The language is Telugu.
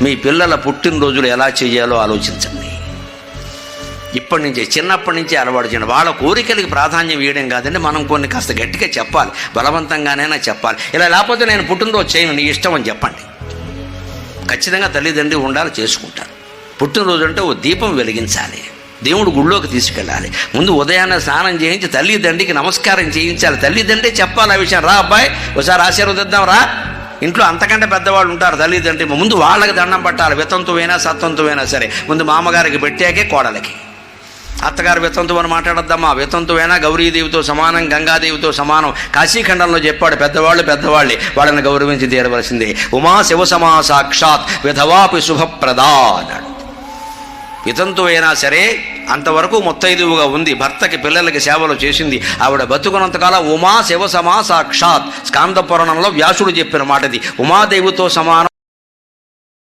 మీ పిల్లల పుట్టినరోజులు ఎలా చేయాలో ఆలోచించండి. ఇప్పటి నుంచే, చిన్నప్పటి నుంచే అలవాటు చేయండి. వాళ్ళ కోరికలకి ప్రాధాన్యం ఇవ్వడం కాదండి, మనం కొన్ని కాస్త గట్టిగా చెప్పాలి, బలవంతంగానైనా చెప్పాలి. ఇలా లేకపోతే నేను పుట్టినరోజు చేయను, నీ ఇష్టం అని చెప్పండి. ఖచ్చితంగా తల్లిదండ్రి ఉండాలి, చేసుకుంటారు. పుట్టినరోజు అంటే ఓ దీపం వెలిగించాలి, దేవుడు గుళ్ళోకి తీసుకెళ్ళాలి. ముందు ఉదయాన్నే స్నానం చేయించి తల్లిదండ్రికి నమస్కారం చేయించాలి. తల్లిదండ్రి చెప్పాలి ఆ విషయం. రా అబ్బాయి ఒకసారి ఆశీర్వదిద్దాం రా. ఇంట్లో అంతకంటే పెద్దవాళ్ళు ఉంటారు తల్లిదండ్రి, ముందు వాళ్ళకి దండం పట్టాలి. వితంతువైనా సత్తంతువైనా సరే ముందు మామగారికి పెట్టాకే కోడలకి. అత్తగారు వితంతు అని మాట్లాడద్దమ్మా. వితంతువైనా గౌరీదేవితో సమానం, గంగాదేవితో సమానం. కాశీఖండంలో చెప్పాడు, పెద్దవాళ్ళే వాళ్ళని గౌరవించి తీరవలసిందే. ఉమా శివ సమా సాక్షాత్ విధవాపి శుభప్రదా అన్నాడు. వితంతు అయినా సరే అంతవరకు ముత్తైదువుగా ఉంది, భర్తకి పిల్లలకి సేవలు చేసింది. ఆవిడ బతుకున్నంతకాలం ఉమా శివ సమా సాక్షాత్. స్కాంద పురాణంలో వ్యాసుడు చెప్పిన మాటది. ఉమాదేవితో సమానం